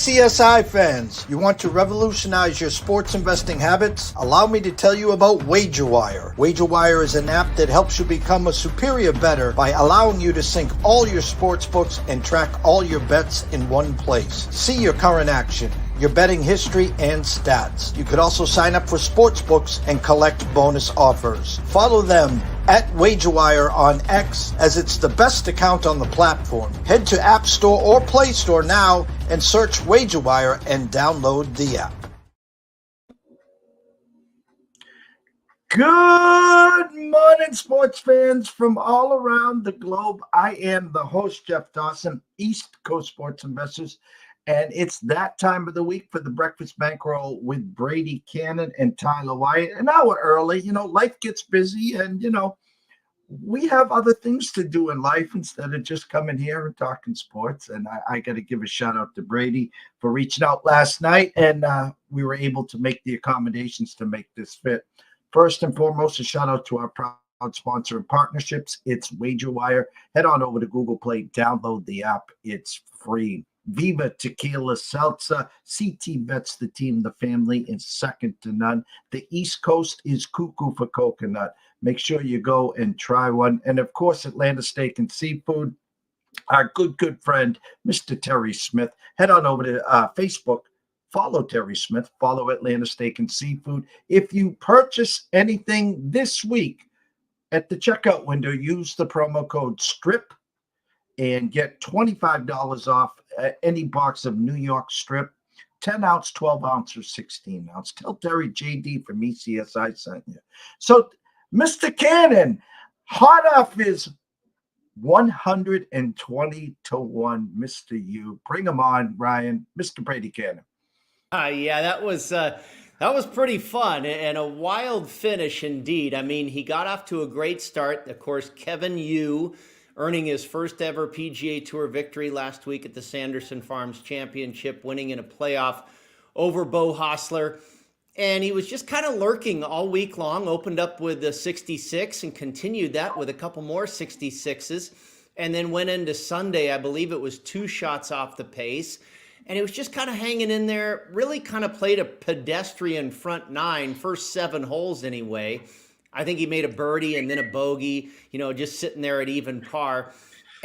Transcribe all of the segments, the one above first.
TPCSI fans, you want to revolutionize your sports investing habits? Allow me to tell you about WagerWire. WagerWire is an app that helps you become a superior bettor by allowing you to sync all your sports books and track all your bets in one place. See your current action, your betting history, and stats. You could also sign up for sports books and collect bonus offers. Follow them at WagerWire on X, as it's the best account on the platform. Head to App Store or Play Store now and search WagerWire and download the app. Good morning, sports fans from all around the globe. I am the host, Jeff Dawson, East Coast Sports Investors, and it's that time of the week for the Breakfast Bankroll with Brady Kannon and Tyler Wyatt. An hour early. Life gets busy, and, we have other things to do in life instead of just coming here and talking sports. And I got to give a shout out to Brady for reaching out last night, and we were able to make the accommodations to make this fit. First and foremost, a shout out to our proud sponsor and partnerships. It's WagerWire. Head on over to Google Play, download the app. It's free. Viva Tequila Seltzer. CT Bets the team, the family is second to none. The East Coast is cuckoo for coconut. Make sure you go and try one. And of course, Atlanta Steak and Seafood. Our good friend, Mr. Terry Smith. Head on over to Facebook. Follow Terry Smith. Follow Atlanta Steak and Seafood. If you purchase anything this week at the checkout window, use the promo code STRIP and get $25 off any box of New York strip, 10 ounce, 12 ounce, or 16 ounce. Tell Terry JD from ECSI sent you. So, Mr. Kannon, hot off his 120 to 1, Mr. U. Bring him on, Ryan. Mr. Brady Kannon. Yeah, that was pretty fun and a wild finish indeed. I mean, he got off to a great start. Of course, Kevin Yu earning his first ever PGA Tour victory last week at the Sanderson Farms Championship, winning in a playoff over Beau Hossler. And he was just kind of lurking all week long, opened up with a 66 and continued that with a couple more 66s, and then went into Sunday, I believe it was 2 shots off the pace. And it was just kind of hanging in there, really kind of played a pedestrian front 9, first 7 holes anyway. I think he made a birdie and then a bogey, just sitting there at even par.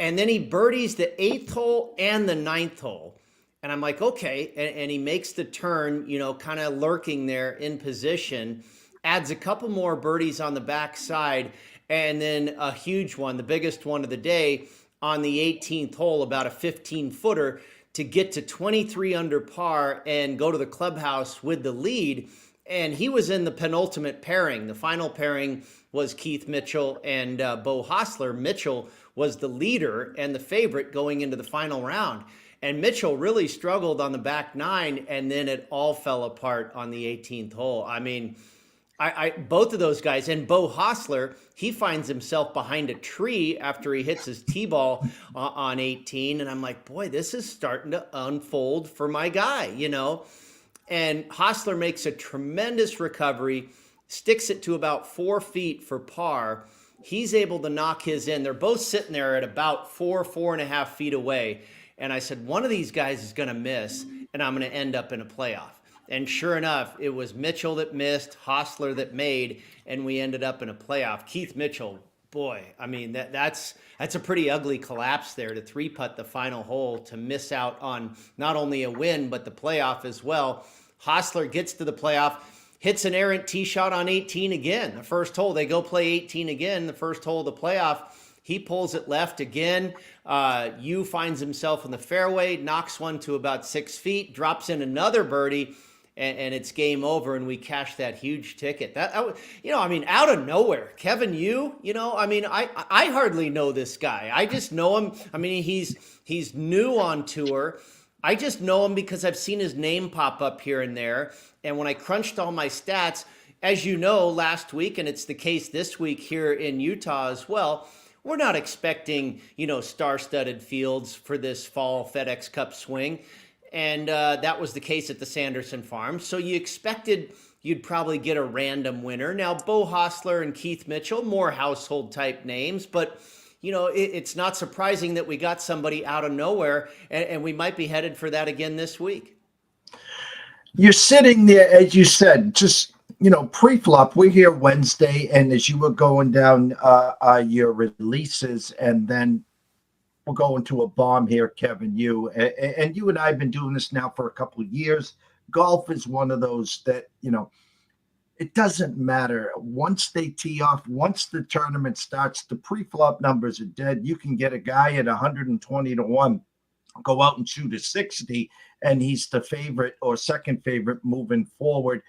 And then he birdies the 8th hole and the 9th hole. And I'm like, okay. And he makes the turn, kind of lurking there in position, adds a couple more birdies on the backside, and then a huge one, the biggest one of the day, on the 18th hole, about a 15-footer, to get to 23 under par and go to the clubhouse with the lead. And he was in the penultimate pairing. The final pairing was Keith Mitchell and Beau Hossler. Mitchell was the leader and the favorite going into the final round. And Mitchell really struggled on the back 9, and then it all fell apart on the 18th hole. I mean, both of those guys, and Beau Hossler, he finds himself behind a tree after he hits his tee ball on 18. And I'm like, boy, this is starting to unfold for my guy, And Hossler makes a tremendous recovery, sticks it to about 4 feet for par. He's able to knock his in. They're both sitting there at about 4.5 feet away. And I said, one of these guys is going to miss, and I'm going to end up in a playoff. And sure enough, it was Mitchell that missed, Hossler that made, and we ended up in a playoff. Keith Mitchell, boy, I mean, that's a pretty ugly collapse there to 3-putt the final hole to miss out on not only a win, but the playoff as well. Hossler gets to the playoff, hits an errant tee shot on 18 again. The first hole, they go play 18 again. The first hole of the playoff, He pulls it left again. Yu finds himself in the fairway, knocks one to about 6 feet, drops in another birdie, and it's game over, and we cash that huge ticket. Out of nowhere, Kevin Yu, I hardly know this guy. I just know him. I mean, he's new on tour. I just know him because I've seen his name pop up here and there. And when I crunched all my stats, as you know, last week, and it's the case this week here in Utah as well, we're not expecting, star-studded fields for this fall FedEx Cup swing. And that was the case at the Sanderson Farm. So you expected you'd probably get a random winner. Now, Bo Hostler and Keith Mitchell, more household type names, but it's not surprising that we got somebody out of nowhere, and we might be headed for that again this week. You're sitting there, as you said, just, pre-flop. We're here Wednesday, and as you were going down your releases, and then we're going to a bomb here, Kevin Yu. And you and I have been doing this now for a couple of years. Golf is one of those that, it doesn't matter. Once they tee off, once the tournament starts, the pre-flop numbers are dead. You can get a guy at 120 to 1, go out and shoot a 60, and he's the favorite or second favorite moving forward.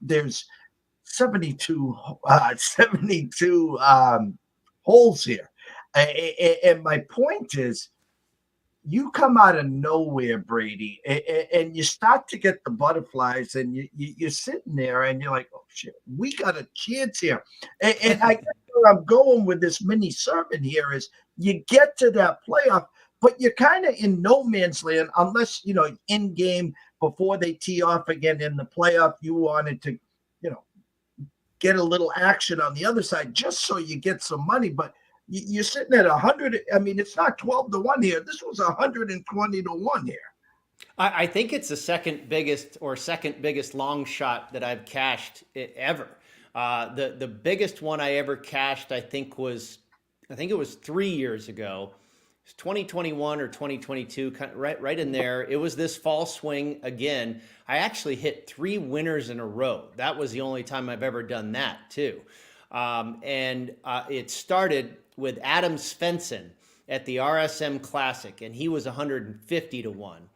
There's 72 holes here. And my point is, you come out of nowhere, Brady, and you start to get the butterflies, and you're sitting there, and you're like, oh, shit, we got a chance here. And I guess where I'm going with this mini sermon here is you get to that playoff, but you're kind of in no man's land unless, in game before they tee off again in the playoff, you wanted to, get a little action on the other side just so you get some money. But you're sitting at 100. I mean, it's not 12 to 1 here. This was 120 to 1 here. I think it's the second biggest long shot that I've cashed ever. The biggest one I ever cashed, I think it was 3 years ago. It's 2021 or 2022, right in there. It was this fall swing again. I actually hit 3 winners in a row. That was the only time I've ever done that too. It started with Adam Svensson at the RSM Classic, and he was 150 to 1.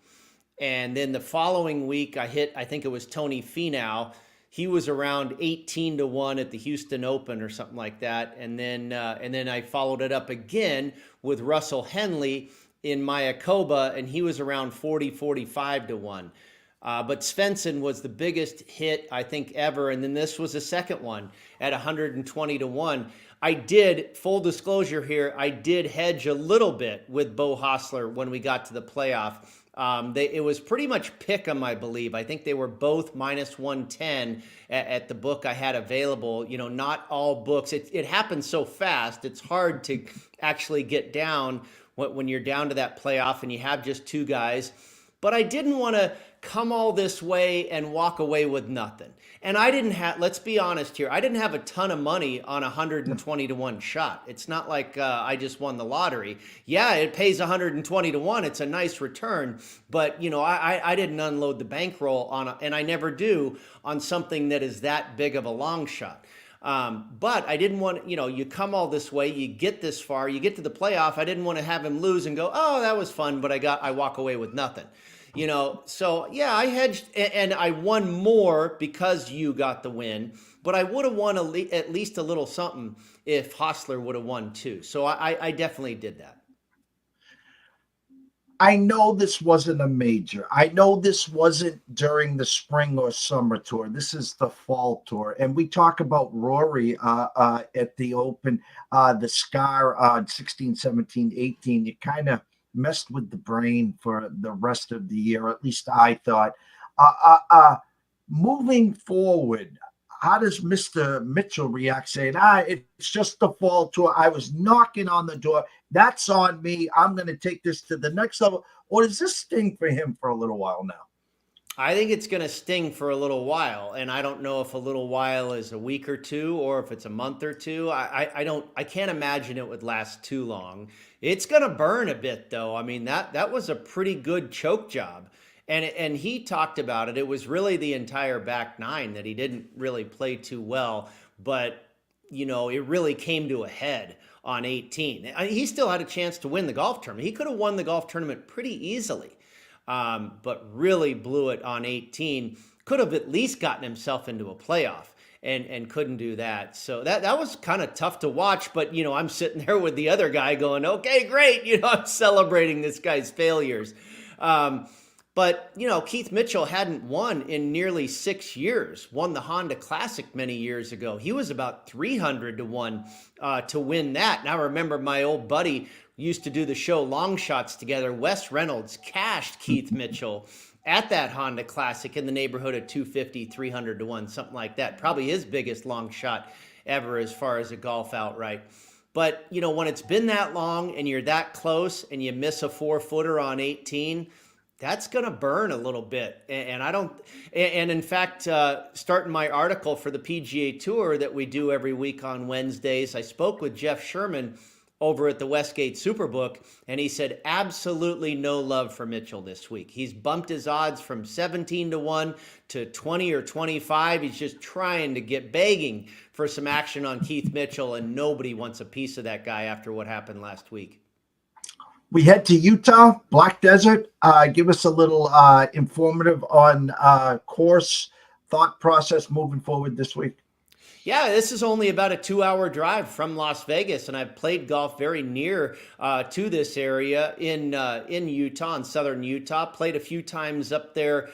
And then the following week, I think it was Tony Finau. He was around 18 to 1 at the Houston Open or something like that. And then I followed it up again with Russell Henley in Mayakoba, and he was around 40, 45 to 1. But Svensson was the biggest hit, I think, ever. And then this was the second one at 120 to 1. I did, full disclosure here, I did hedge a little bit with Bo Hostler when we got to the playoff. It was pretty much pick 'em, I believe. I think they were both minus 110 at the book I had available. Not all books. It happens so fast. It's hard to actually get down when you're down to that playoff and you have just 2 guys. But I didn't want to come all this way and walk away with nothing. And I didn't have, let's be honest here, I didn't have a ton of money on a 120 to 1 shot. It's not like I just won the lottery. Yeah, it pays 120 to 1. It's a nice return. But, I didn't unload the bankroll and I never do on something that is that big of a long shot. But I didn't want, you come all this way, you get this far, you get to the playoff. I didn't want to have him lose and go, oh, that was fun, but I walk away with nothing. So yeah, I hedged and I won more because you got the win, but I would have won at least a little something if Hostler would have won too. So I definitely did that. I know this wasn't a major. I know this wasn't during the spring or summer tour. This is the fall tour. And we talk about Rory at the Open, the scar on 16, 17, 18. You kind of messed with the brain for the rest of the year, at least I thought. Moving forward, how does Mr. Mitchell react saying, it's just the fall tour. I was knocking on the door. That's on me. I'm going to take this to the next level. Or does this sting for him for a little while now? I think it's going to sting for a little while. And I don't know if a little while is a week or two or if it's a month or two. I can't imagine it would last too long. It's going to burn a bit though. I mean, that was a pretty good choke job. And he talked about it. It was really the entire back nine that he didn't really play too well, but it really came to a head on 18. He still had a chance to win the golf tournament. He could have won the golf tournament pretty easily, but really blew it on 18. Could have at least gotten himself into a playoff. And couldn't do that. So that was kind of tough to watch, but I'm sitting there with the other guy going, okay, great. I'm celebrating this guy's failures. But Keith Mitchell hadn't won in nearly 6 years, won the Honda Classic many years ago. He was about 300 to 1 to win that. And I remember my old buddy used to do the show Long Shots together. Wes Reynolds cashed Keith Mitchell at that Honda Classic in the neighborhood of 250, 300 to 1, something like that. Probably his biggest long shot ever as far as a golf outright. But, when it's been that long and you're that close and you miss a 4-footer on 18, that's going to burn a little bit. And in fact, starting my article for the PGA Tour that we do every week on Wednesdays, I spoke with Jeff Sherman over at the Westgate Superbook, and he said absolutely no love for Mitchell this week. He's bumped his odds from 17 to 1 to 20 or 25. He's just trying to get begging for some action on Keith Mitchell, and nobody wants a piece of that guy after what happened last week. We head to Utah, Black Desert. Give us a little informative on course thought process moving forward this week. Yeah, this is only about a 2-hour drive from Las Vegas, and I've played golf very near to this area in Utah, in southern Utah. Played a few times up there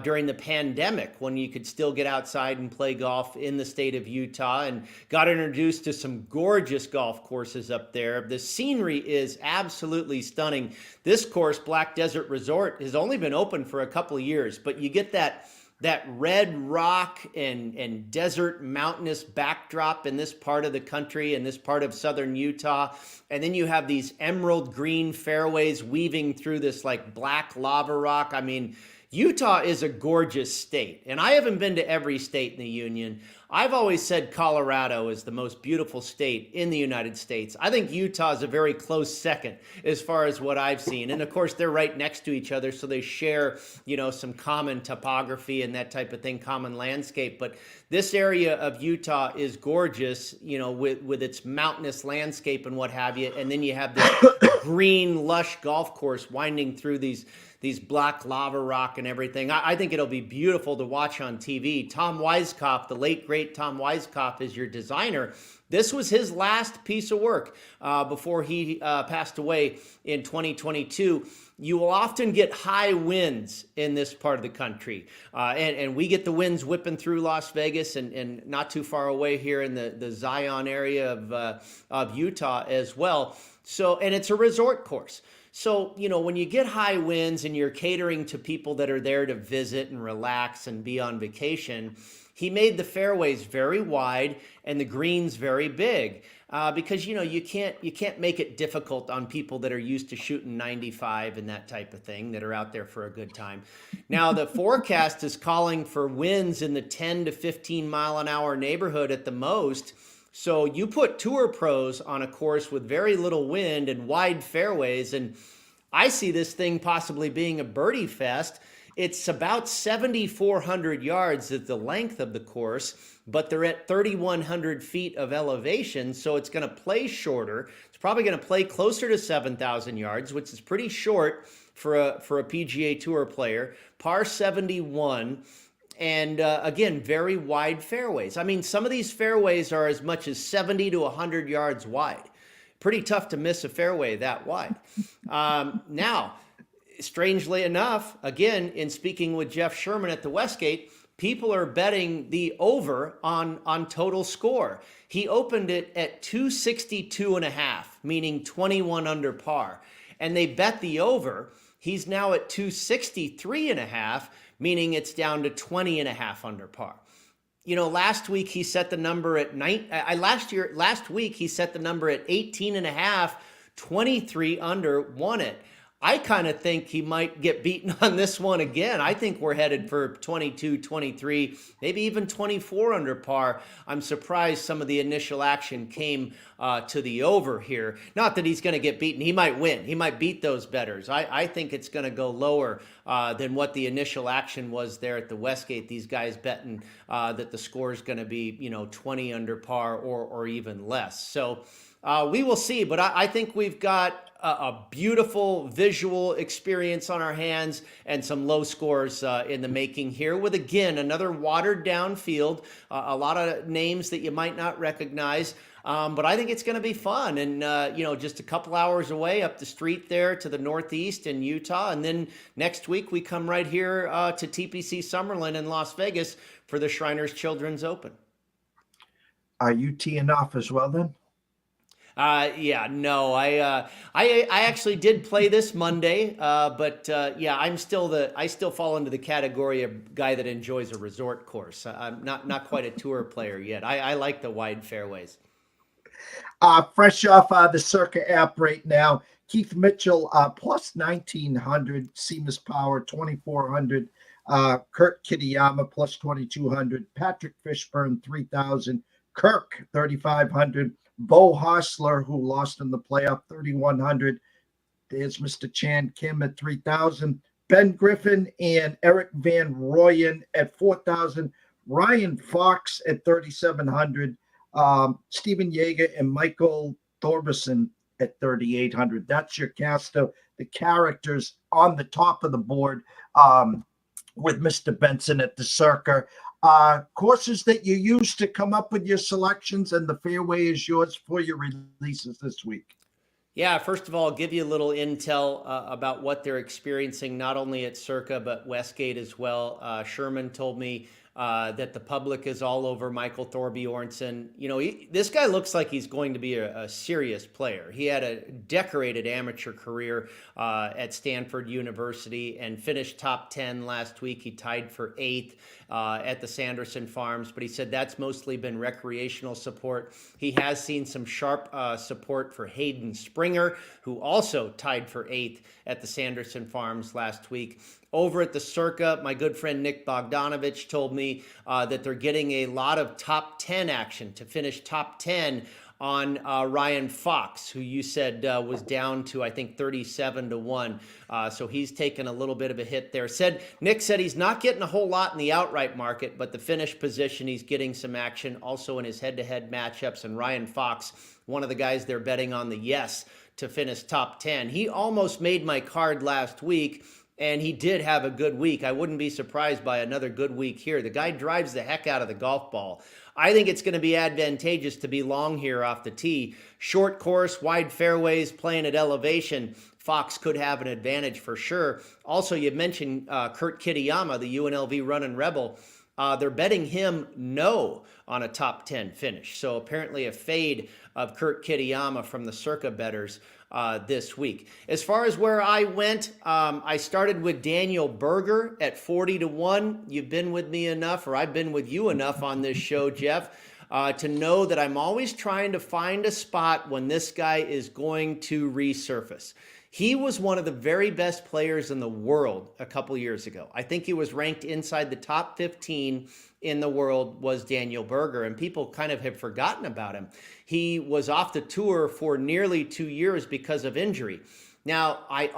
during the pandemic when you could still get outside and play golf in the state of Utah, and got introduced to some gorgeous golf courses up there. The scenery is absolutely stunning. This course, Black Desert Resort, has only been open for a couple of years, but you get that red rock and desert mountainous backdrop in this part of the country, in this part of southern Utah. And then you have these emerald green fairways weaving through this like black lava rock. I mean, Utah is a gorgeous state, and I haven't been to every state in the union. I've always said Colorado is the most beautiful state in the United States. I think Utah is a very close second as far as what I've seen. And of course, they're right next to each other, so they share, some common topography and that type of thing, common landscape. But this area of Utah is gorgeous, with its mountainous landscape and what have you. And then you have this green, lush golf course winding through these black lava rock and everything. I think it'll be beautiful to watch on TV. Tom Weiskopf, the late, great Tom Weiskopf, is your designer. This was his last piece of work before he passed away in 2022. You will often get high winds in this part of the country. And we get the winds whipping through Las Vegas and not too far away here in the Zion area of Utah as well. So, and it's a resort course. So, when you get high winds and you're catering to people that are there to visit and relax and be on vacation, he made the fairways very wide and the greens very big because, you can't make it difficult on people that are used to shooting 95 and that type of thing that are out there for a good time. Now, the forecast is calling for winds in the 10 to 15 mile an hour neighborhood at the most. So you put tour pros on a course with very little wind and wide fairways, and I see this thing possibly being a birdie fest. It's about 7,400 yards at the length of the course, but they're at 3,100 feet of elevation, so it's going to play shorter. It's probably going to play closer to 7,000 yards, which is pretty short for a PGA Tour player. Par 71. And again, very wide fairways. I mean, some of these fairways are as much as 70 to 100 yards wide. Pretty tough to miss a fairway that wide. Now, strangely enough, again, in speaking with Jeff Sherman at the Westgate, people are betting the over on total score. He opened it at 262.5, meaning 21 under par. And they bet the over. He's now at 263.5, meaning it's down to 20.5 under par. Last week he set the number at last week he set the number at 18.5, 23 under, won it. I kind of think he might get beaten on this one again. I think we're headed for 22, 23, maybe even 24 under par. I'm surprised some of the initial action came to the over here. Not that he's going to get beaten. He might win. He might beat those bettors. I think it's going to go lower than what the initial action was there at the Westgate. These guys betting that the score is going to be, 20 under par or even less. So We will see, but I think we've got a beautiful visual experience on our hands and some low scores in the making here with, again, another watered down field, a lot of names that you might not recognize. But I think it's going to be fun. And, just a couple hours away up the street there to the northeast in Utah. And then next week we come right here to TPC Summerlin in Las Vegas for the Shriners Children's Open. Are you teeing off as well then? Yeah, no, I actually did play this Monday, but I still fall into the category of guy that enjoys a resort course. I'm not quite a tour player yet. I like the wide fairways. Fresh off the Circa app right now, Keith Mitchell plus 1900, Seamus Power 2400, Kurt Kitayama plus 2200, Patrick Fishburne 3000, Kirk 3500. Bo Hostler, who lost in the playoff, 3,100. There's Mr. Chan Kim at 3,000. Ben Griffin and Eric Van Rooyen at 4,000. Ryan Fox at 3,700. Stephen Yeager and Michael Thorbison at 3,800. That's your cast of the characters on the top of the board with Mr. Benson at the Circa. Courses that you use to come up with your selections, and the fairway is yours for your releases this week. Yeah, first of all, I'll give you a little intel about what they're experiencing, not only at Circa, but Westgate as well. Sherman told me that the public is all over Michael Thorbjornsen. This guy looks like he's going to be a serious player. He had a decorated amateur career at Stanford University and finished top 10 last week. He tied for 8th at the Sanderson Farms, but he said that's mostly been recreational support. He has seen some sharp support for Hayden Springer, who also tied for 8th at the Sanderson Farms last week. Over at the Circa, my good friend Nick Bogdanovich told me that they're getting a lot of top 10 action to finish top 10 on Ryan Fox, who you said was down to, I think, 37-1. So he's taken a little bit of a hit there. Nick said he's not getting a whole lot in the outright market, but the finish position, he's getting some action also in his head-to-head matchups. And Ryan Fox, one of the guys they're betting on the yes to finish top 10. He almost made my card last week, and he did have a good week. I wouldn't be surprised by another good week here. The guy drives the heck out of the golf ball. I think it's going to be advantageous to be long here off the tee. Short course, wide fairways, playing at elevation. Fox could have an advantage for sure. Also, you mentioned Kurt Kitayama, the UNLV running rebel. They're betting him no on a top 10 finish. So apparently a fade of Kurt Kitayama from the Circa bettors this week. As far as where I went, I started with Daniel Berger at 40-1. You've been with me enough, or I've been with you enough on this show, Jeff, to know that I'm always trying to find a spot when this guy is going to resurface. He was one of the very best players in the world a couple years ago. I think he was ranked inside the top 15 in the world was Daniel Berger, and people kind of have forgotten about him. He was off the tour for nearly 2 years because of injury. Now, I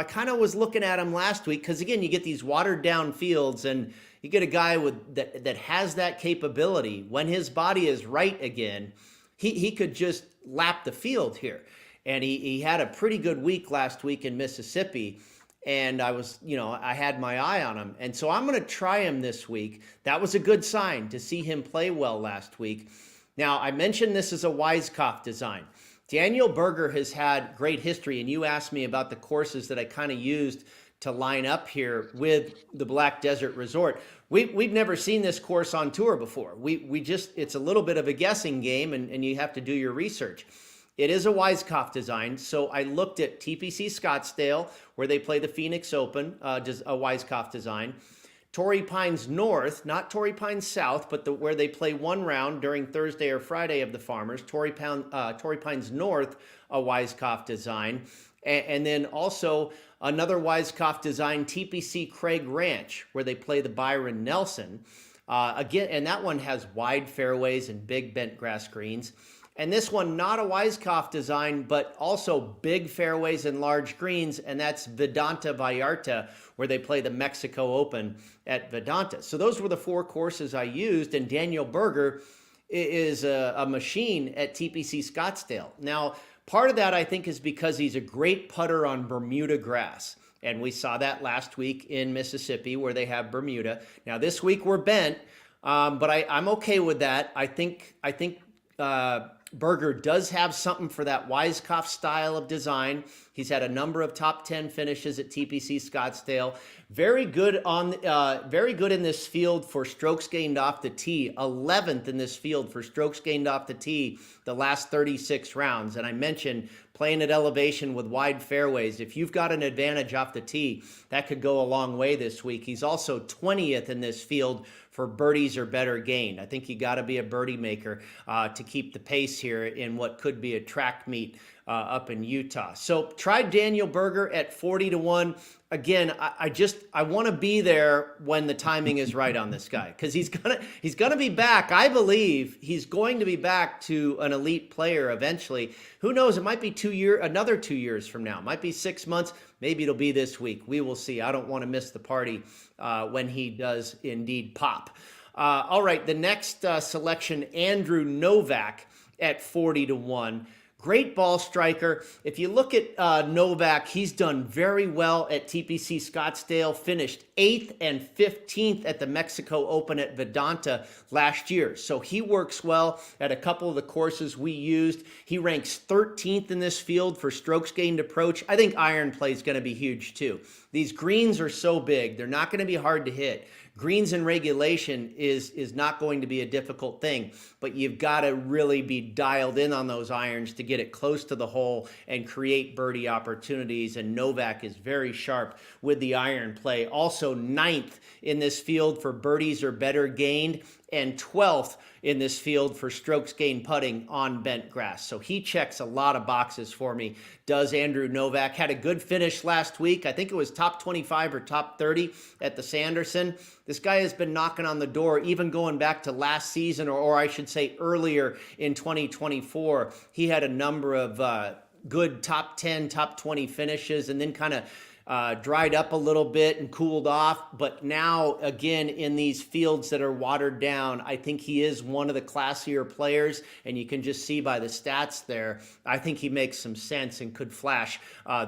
kind of was looking at him last week because, again, you get these watered down fields and you get a guy with that has that capability. When his body is right again, he could just lap the field here. And he had a pretty good week last week in Mississippi. And I had my eye on him. And so I'm going to try him this week. That was a good sign to see him play well last week. Now, I mentioned this is a Weiskopf design. Daniel Berger has had great history. And you asked me about the courses that I kind of used to line up here with the Black Desert Resort. We've never seen this course on tour before. It's a little bit of a guessing game, and you have to do your research. It is a Weiskopf design, so I looked at TPC Scottsdale, where they play the Phoenix Open, a Weiskopf design. Torrey Pines North, not Torrey Pines South, but where they play one round during Thursday or Friday of the Farmers. Torrey Pines North, a Weiskopf design. And then also another Weiskopf design, TPC Craig Ranch, where they play the Byron Nelson. Again, and that one has wide fairways and big bent grass greens. And this one, not a Weiskopf design, but also big fairways and large greens, and that's Vedanta Vallarta, where they play the Mexico Open at Vedanta. So those were the 4 courses I used, and Daniel Berger is a machine at TPC Scottsdale. Now, part of that, I think, is because he's a great putter on Bermuda grass. And we saw that last week in Mississippi where they have Bermuda. Now, this week we're bent, but I'm okay with that. I think Berger does have something for that Weiskopf style of design. He's had a number of top 10 finishes at TPC Scottsdale. Very good in this field for strokes gained off the tee. 11th in this field for strokes gained off the tee the last 36 rounds. And I mentioned playing at elevation with wide fairways. If you've got an advantage off the tee, that could go a long way this week. He's also 20th in this field for birdies or better gained. I think you got to be a birdie maker to keep the pace here in what could be a track meet up in Utah. So try Daniel Berger at 40-1. Again, I want to be there when the timing is right on this guy, because he's gonna be back. I believe he's going to be back to an elite player eventually. Who knows? It might be another 2 years from now. It might be 6 months. Maybe it'll be this week. We will see. I don't want to miss the party when he does indeed pop. All right, the next selection, Andrew Novak at 40-1. Great ball striker. If you look at Novak, he's done very well at TPC Scottsdale, finished 8th and 15th at the Mexico Open at Vedanta last year. So he works well at a couple of the courses we used. He ranks 13th in this field for strokes gained approach. I think iron play is going to be huge too. These greens are so big, they're not going to be hard to hit. Greens in regulation is not going to be a difficult thing, but you've got to really be dialed in on those irons to get it close to the hole and create birdie opportunities. And Novak is very sharp with the iron play. Also 9th in this field for birdies or better gained, and 12th in this field for strokes gained putting on bent grass. So he checks a lot of boxes for me, does Andrew Novak. Had a good finish last week. I think it was top 25 or top 30 at the Sanderson. This guy has been knocking on the door, even going back to last season, or I should say earlier in 2024. He had a number of good top 10, top 20 finishes, and then kind of dried up a little bit and cooled off. But now, again, in these fields that are watered down, I think he is one of the classier players, and you can just see by the stats there, I think he makes some sense and could flash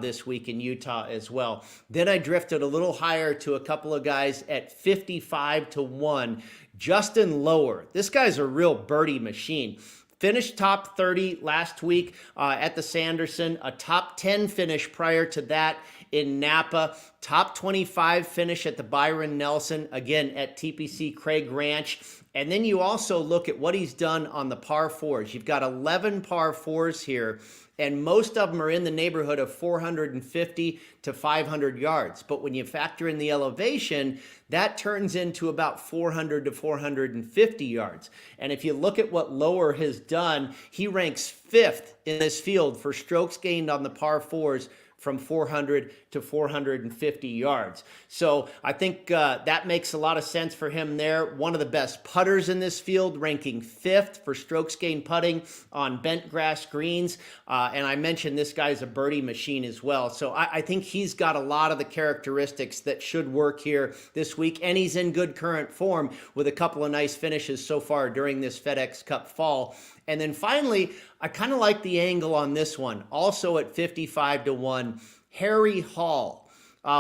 this week in Utah as well. Then I drifted a little higher to a couple of guys at 55-1. Justin Lower. This guy's a real birdie machine. Finished top 30 last week at the Sanderson, a top 10 finish prior to that in Napa, top 25 finish at the Byron Nelson, again at TPC Craig Ranch. And then you also look at what he's done on the par fours. You've got 11 par fours here, and most of them are in the neighborhood of 450 to 500 yards. But when you factor in the elevation, that turns into about 400 to 450 yards. And if you look at what Lower has done, he ranks 5th in this field for strokes gained on the par fours from 400 to 450 yards. So I think that makes a lot of sense for him there. One of the best putters in this field, ranking 5th for strokes gained putting on bent grass greens. And I mentioned this guy's a birdie machine as well. So I think he's got a lot of the characteristics that should work here this week. And he's in good current form with a couple of nice finishes so far during this FedEx Cup fall. And then finally, I kind of like the angle on this one, also at 55-1, Harry Hall.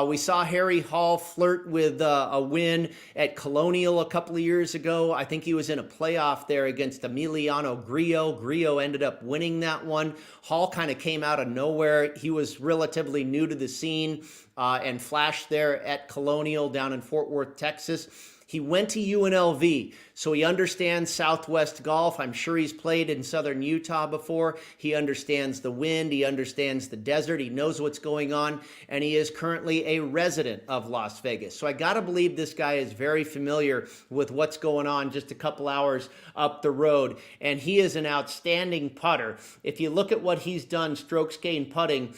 We saw Harry Hall flirt with a win at Colonial a couple of years ago. I think he was in a playoff there against Emiliano Grillo. Grillo ended up winning that one. Hall kind of came out of nowhere. He was relatively new to the scene and flashed there at Colonial down in Fort Worth, Texas. He went to UNLV, so he understands Southwest golf. I'm sure he's played in southern Utah before. He understands the wind. He understands the desert. He knows what's going on, and he is currently a resident of Las Vegas. So I got to believe this guy is very familiar with what's going on just a couple hours up the road, and he is an outstanding putter. If you look at what he's done strokes gained putting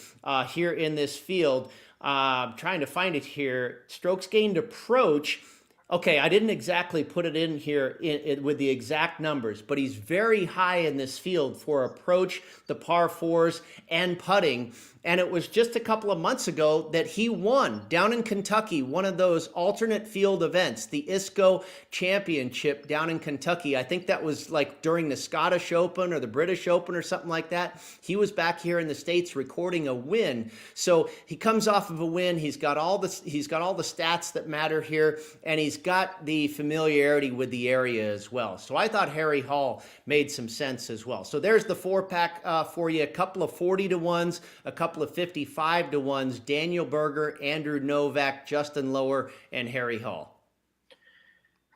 here in this field, I'm trying to find it here, strokes gained approach, Okay, I didn't exactly put it in here with the exact numbers, but he's very high in this field for approach, the par fours, and putting. And it was just a couple of months ago that he won down in Kentucky, one of those alternate field events, the ISCO Championship down in Kentucky. I think that was like during the Scottish Open or the British Open or something like that. He was back here in the States recording a win. So he comes off of a win. He's got all the stats that matter here, and he's got the familiarity with the area as well. So I thought Harry Hall made some sense as well. So there's the 4-pack for you. A couple of 40 to 1s, a couple of 55 to 1s. Daniel Berger, Andrew Novak, Justin Lower, and Harry Hall.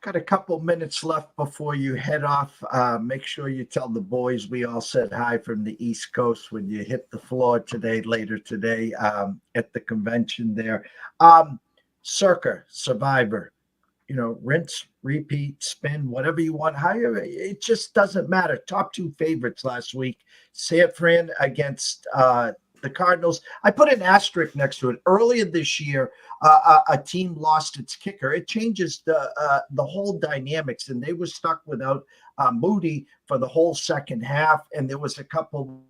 Got a couple minutes left before you head off. Make sure you tell the boys we all said hi from the East Coast when you hit the floor later today at the convention there. Circa Survivor, rinse, repeat, spin, whatever you want. However, it just doesn't matter. Top 2 favorites last week. San Fran against the Cardinals. I put an asterisk next to it. Earlier this year, a team lost its kicker. It changes the whole dynamics, and they were stuck without Moody for the whole second half. And there was a couple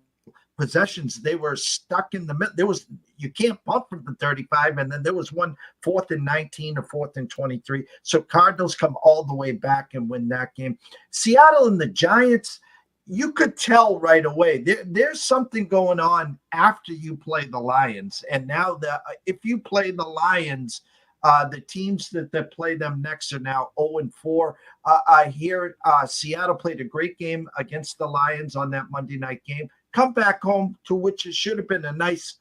possessions they were stuck in the middle. You can't punt from the 35, and then there was one 4th and 19 or 4th and 23. So Cardinals come all the way back and win that game. Seattle and the Giants, you could tell right away there's something going on after you play the Lions. And now if you play the Lions, the teams that play them next are now 0-4. I hear Seattle played a great game against the Lions on that Monday night game. Come back home to which it should have been a nice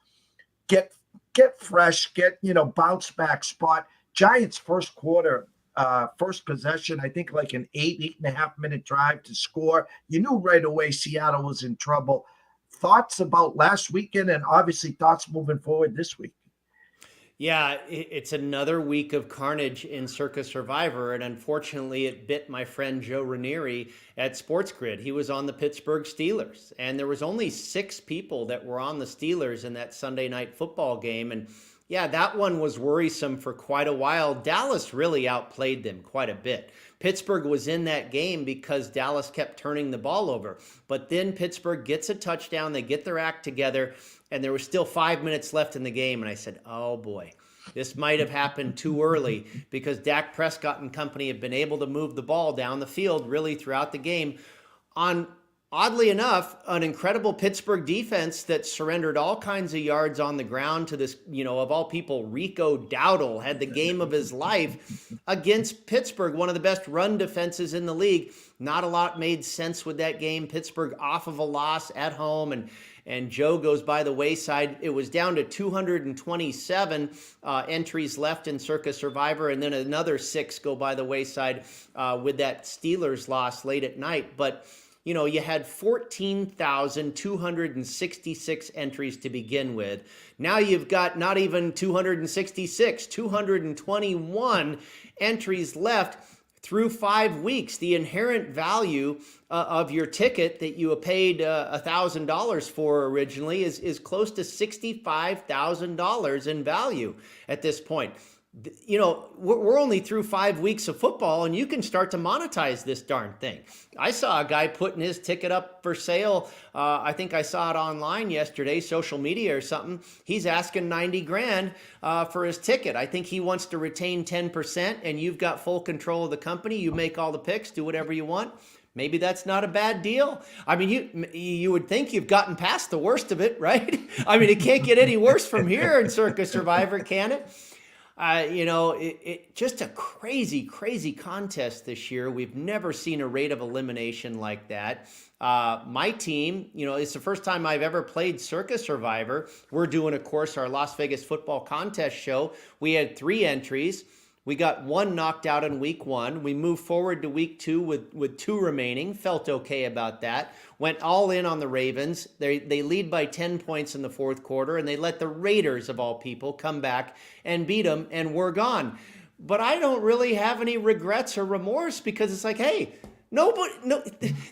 get fresh, bounce back spot. Giants first quarter, first possession, I think like an 8.5 minute drive to score. You knew right away Seattle was in trouble. Thoughts about last weekend, and obviously thoughts moving forward this week? Yeah, it's another week of carnage in Circa Survivor, and unfortunately it bit my friend Joe Ranieri at Sports Grid. He was on the Pittsburgh Steelers, and there was only 6 people that were on the Steelers in that Sunday night football game, and yeah, that one was worrisome for quite a while. Dallas really outplayed them quite a bit. Pittsburgh was in that game because Dallas kept turning the ball over, but then Pittsburgh gets a touchdown, they get their act together, and there was still 5 minutes left in the game. And I said, oh boy, this might have happened too early, because Dak Prescott and company have been able to move the ball down the field really throughout the game on, oddly enough, an incredible Pittsburgh defense that surrendered all kinds of yards on the ground to this, of all people, Rico Dowdle had the game of his life against Pittsburgh, one of the best run defenses in the league. Not a lot made sense with that game. Pittsburgh off of a loss at home, and Joe goes by the wayside. It was down to 227 entries left in Circa Survivor, and then another 6 go by the wayside with that Steelers loss late at night. But, you had 14,266 entries to begin with. Now you've got not even 266, 221 entries left through 5 weeks. The inherent value of your ticket that you paid $1,000 for originally is close to $65,000 in value at this point. We're only through 5 weeks of football, and you can start to monetize this darn thing. I saw a guy putting his ticket up for sale. I think I saw it online yesterday, social media or something. He's asking $90,000 for his ticket. I think he wants to retain 10%, and you've got full control of the company. You make all the picks, do whatever you want. Maybe that's not a bad deal. I mean, you would think you've gotten past the worst of it, right? I mean, it can't get any worse from here in Circa Survivor, can it? It just a crazy, crazy contest this year. We've never seen a rate of elimination like that. My team, it's the first time I've ever played Circa Survivor. We're doing, of course, our Las Vegas football contest show. We had 3 entries. We got 1 knocked out in week 1. We moved forward to week 2 with 2 remaining. Felt okay about that. Went all in on the Ravens. They lead by 10 points in the 4th quarter, and they let the Raiders, of all people, come back and beat them, and we're gone. But I don't really have any regrets or remorse, because it's like, hey,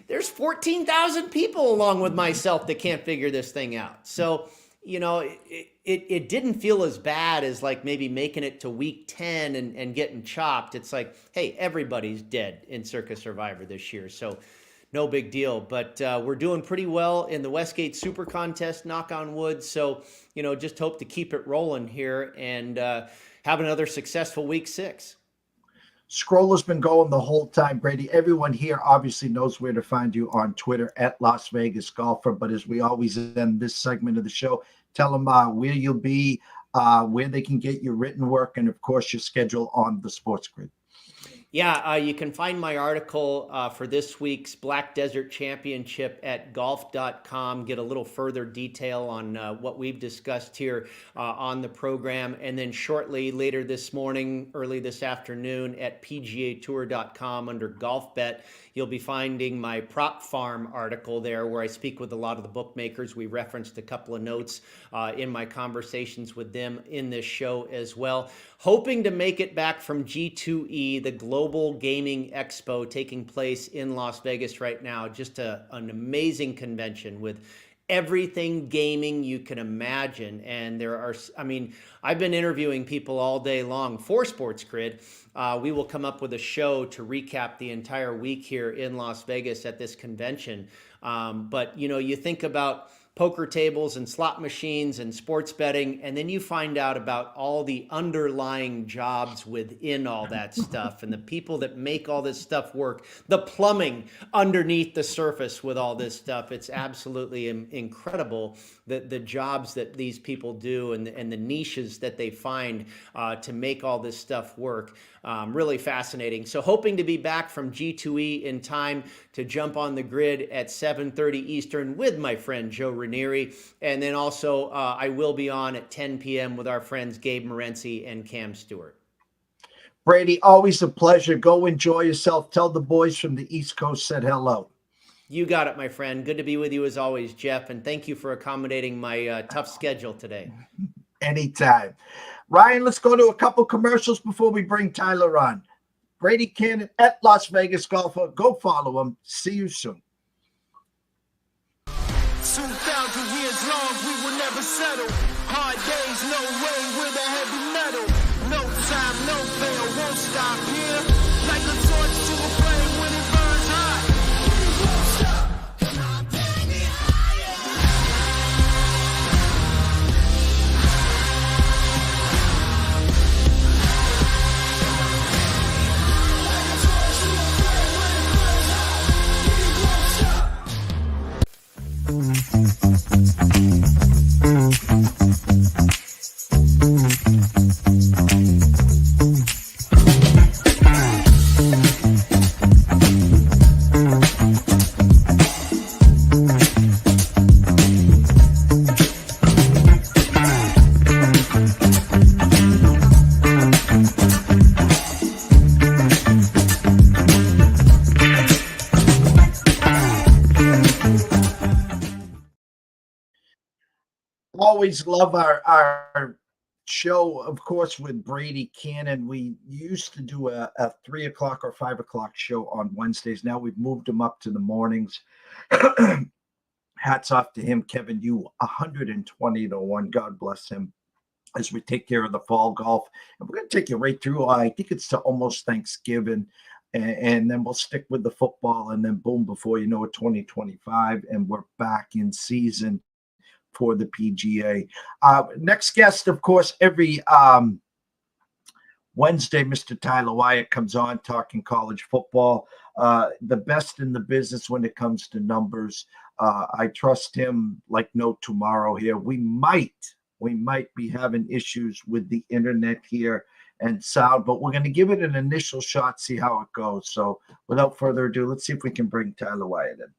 there's 14,000 people along with myself that can't figure this thing out. So it didn't feel as bad as like maybe making it to week 10 and getting chopped. It's like, hey, everybody's dead in Circa Survivor this year. So no big deal. But we're doing pretty well in the Westgate Super Contest, knock on wood. So, just hope to keep it rolling here and have another successful week 6. Scroll has been going the whole time, Brady. Everyone here obviously knows where to find you on Twitter at Las Vegas Golfer. But as we always end this segment of the show, tell them where you'll be, where they can get your written work, and of course your schedule on the Sports Grid. Yeah, you can find my article for this week's Black Desert Championship at golf.com. Get a little further detail on what we've discussed here on the program. And then shortly later this morning, early this afternoon at PGAtour.com under Golf Bet, you'll be finding my Prop Farm article there where I speak with a lot of the bookmakers. We referenced a couple of notes in my conversations with them in this show as well. Hoping to make it back from G2E, the Global Gaming Expo taking place in Las Vegas right now. Just an amazing convention with everything gaming you can imagine. And I've been interviewing people all day long for Sports Grid. We will come up with a show to recap the entire week here in Las Vegas at this convention. But you think about poker tables and slot machines and sports betting, and then you find out about all the underlying jobs within all that stuff and the people that make all this stuff work, the plumbing underneath the surface with all this stuff. It's absolutely incredible the jobs that these people do and the niches that they find to make all this stuff work. Really fascinating. So hoping to be back from G2E in time to jump on the grid at 7:30 Eastern with my friend Joe Ranieri. And then also I will be on at 10 p.m. with our friends Gabe Morency and Cam Stewart. Brady, always a pleasure. Go enjoy yourself. Tell the boys from the East Coast said hello. You got it, my friend. Good to be with you as always, Jeff. And thank you for accommodating my tough schedule today. Anytime. Ryan, let's go to a couple commercials before we bring Tyler on. Brady Kannon at Las Vegas Golfer. Go follow him. See you soon. 2,000 years long, we will never settle. Hard days, no way, with a heavy metal. No time, no fail, won't stop here. Like a torch to a flame when it burns hot. We won't stop, come on, take me higher. Like a torch to a flame when it burns hot. We won't stop. Always love our show, of course, with Brady Kannon. We used to do a 3 o'clock or 5 o'clock show on Wednesdays. Now we've moved them up to the mornings. Hats off to him, Kevin. You 120-1. God bless him. As we take care of the fall golf, and we're going to take you right through. I think it's to almost Thanksgiving, and then we'll stick with the football, and then boom, before you know it, 2025, and we're back in season for the PGA. Next guest, of course, every Wednesday, Mr. Tyler Wyatt comes on talking college football. The best in the business when it comes to numbers. I trust him like no tomorrow here. We might be having issues with the internet here and sound, but we're going to give it an initial shot, see how it goes. So without further ado, let's see if we can bring Tyler Wyatt in.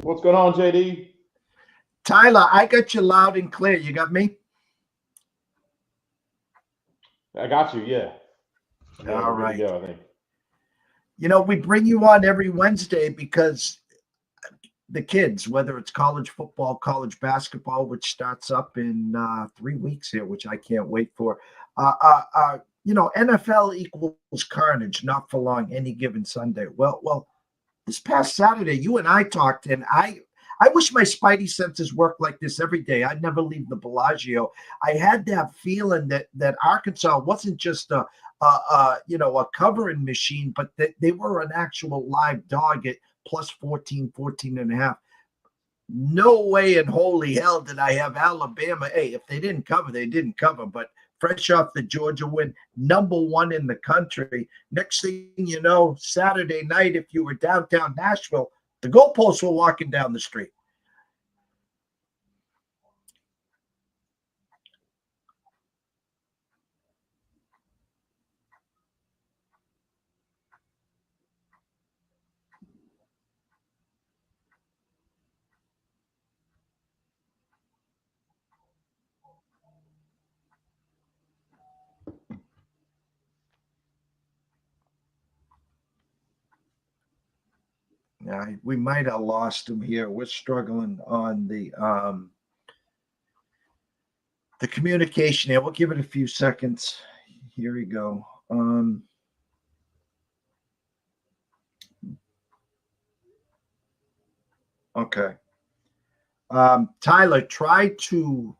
What's going on, JD? Tyler, I got you loud and clear. You got me? I got you, yeah. All right. Go, I think. You know, we bring you on every Wednesday because the kids, whether it's college football, college basketball, which starts up in 3 weeks here, which I can't wait for, NFL equals carnage, not for long, any given Sunday. Well, this past Saturday, you and I talked, and I wish my spidey senses worked like this every day. I'd never leave the Bellagio. I had that feeling that Arkansas wasn't just a covering machine, but that they were an actual live dog at plus 14 and a half. No way in holy hell did I have Alabama. Hey, if they didn't cover, they didn't cover. But fresh off the Georgia win, #1 in the country. Next thing you know, Saturday night, if you were downtown Nashville, the goalposts were walking down the street. We might have lost him here. We're struggling on the communication here. We'll give it a few seconds. Here we go. Okay. Tyler, try to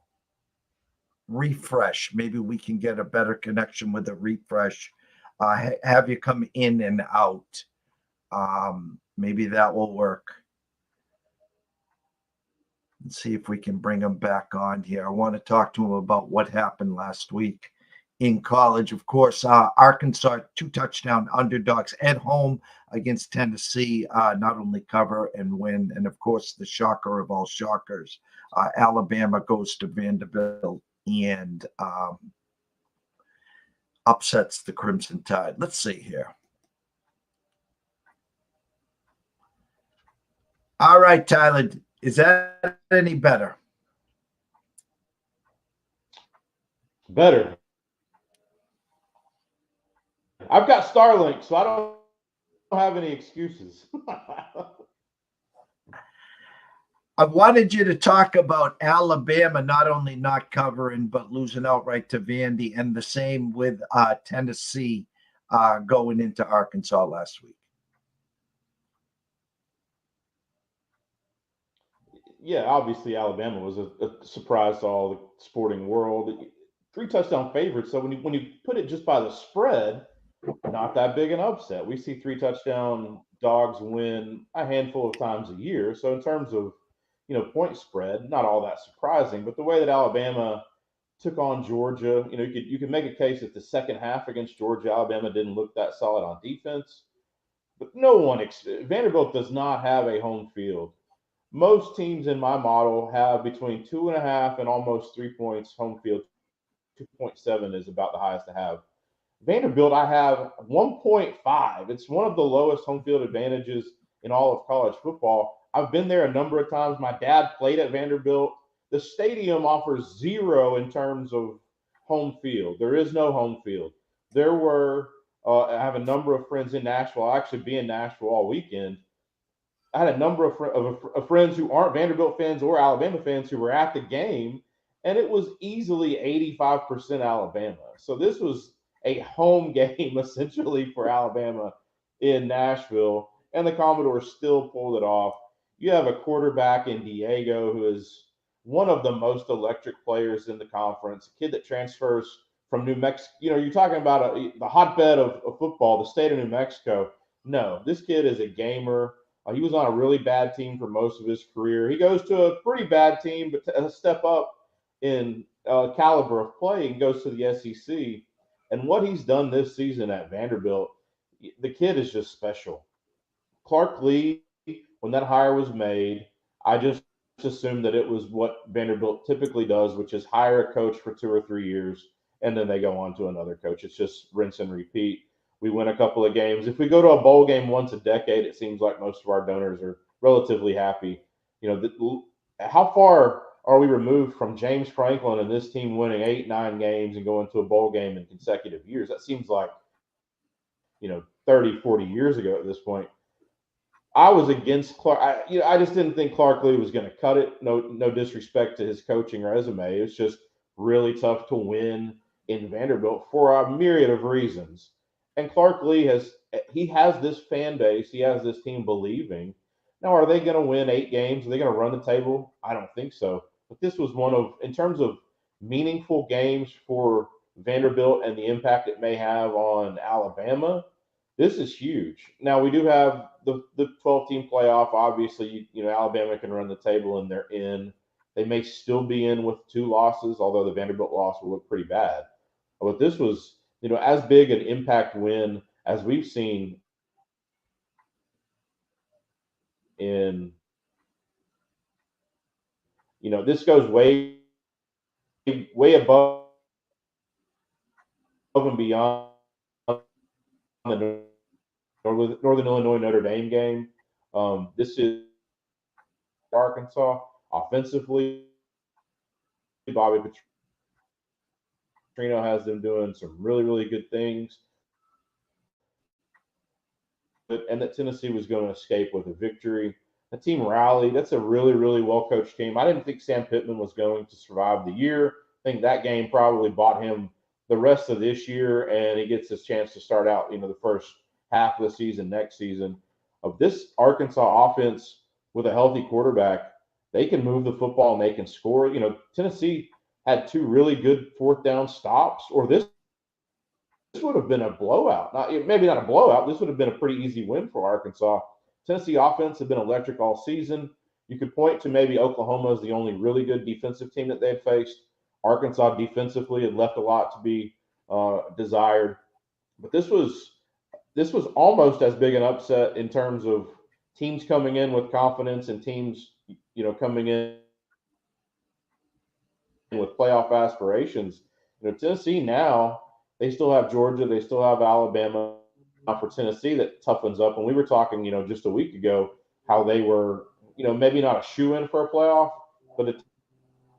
refresh. Maybe we can get a better connection with a refresh. Have you come in and out. Maybe that will work. Let's see if we can bring him back on here. I want to talk to him about what happened last week in college. Of course, Arkansas 2-touchdown underdogs at home against Tennessee, not only cover and win, and of course the shocker of all shockers, Alabama goes to Vanderbilt and upsets the Crimson Tide. Let's see here. All right, Tyler, is that any better? Better. I've got Starlink, so I don't have any excuses. I wanted you to talk about Alabama not only not covering, but losing outright to Vandy, and the same with Tennessee going into Arkansas last week. Yeah, obviously Alabama was a surprise to all the sporting world. 3-touchdown favorites. So when you put it just by the spread, not that big an upset. We see 3-touchdown dogs win a handful of times a year. So in terms of point spread, not all that surprising. But the way that Alabama took on Georgia, you could make a case that the second half against Georgia, Alabama didn't look that solid on defense. But Vanderbilt does not have a home field. Most teams in my model have between 2.5 and almost 3 points home field. 2.7 is about the highest to have. Vanderbilt, I have 1.5. It's one of the lowest home field advantages in all of college football. I've been there a number of times. My dad played at Vanderbilt. The stadium offers 0 in terms of home field. There is no home field. I have a number of friends in Nashville. I'll actually be in Nashville all weekend. I had a number of friends who aren't Vanderbilt fans or Alabama fans who were at the game, and it was easily 85% Alabama. So this was a home game essentially for Alabama in Nashville, and the Commodores still pulled it off. You have a quarterback in Diego who is one of the most electric players in the conference, a kid that transfers from New Mexico. You're talking about the hotbed of football, the state of New Mexico. No, this kid is a gamer. He was on a really bad team for most of his career. He goes to a pretty bad team, but a step up in caliber of play and goes to the SEC. And what he's done this season at Vanderbilt, the kid is just special. Clark Lee, when that hire was made, I just assumed that it was what Vanderbilt typically does, which is hire a coach for 2 or 3 years, and then they go on to another coach. It's just rinse and repeat. We win a couple of games. If we go to a bowl game once a decade, it seems like most of our donors are relatively happy. How far are we removed from James Franklin and this team winning 8, 9 games and going to a bowl game in consecutive years? That seems like, 30, 40 years ago at this point. I was against Clark. I just didn't think Clark Lee was going to cut it. No disrespect to his coaching resume. It's just really tough to win in Vanderbilt for a myriad of reasons. And Clark Lee has this fan base, he has this team believing. Now, are they going to win 8 games? Are they going to run the table? I don't think so. But this was one of, in terms of meaningful games for Vanderbilt and the impact it may have on Alabama, this is huge. Now, we do have the 12-team playoff. Obviously, Alabama can run the table and they're in. They may still be in with 2 losses, although the Vanderbilt loss will look pretty bad. But this was, as big an impact win as we've seen in, this goes way, way above and beyond the Northern Illinois Notre Dame game. This is Arkansas offensively. Bobby Petrino has them doing some really, really good things. And that Tennessee was going to escape with a victory. The team rallied. That's a really, really well-coached team. I didn't think Sam Pittman was going to survive the year. I think that game probably bought him the rest of this year, and he gets his chance to start out, the first half of the season next season. Of this Arkansas offense with a healthy quarterback, they can move the football and they can score. Tennessee had 2 really good 4th down stops, or this would have been a blowout. Maybe not a blowout. This would have been a pretty easy win for Arkansas. Tennessee offense had been electric all season. You could point to maybe Oklahoma as the only really good defensive team that they had faced. Arkansas defensively had left a lot to be desired. But this was almost as big an upset in terms of teams coming in with confidence and teams, coming in with playoff aspirations. Tennessee now, they still have Georgia, they still have Alabama. For Tennessee, that toughens up. And we were talking, just a week ago, how they were, maybe not a shoe-in for a playoff, but a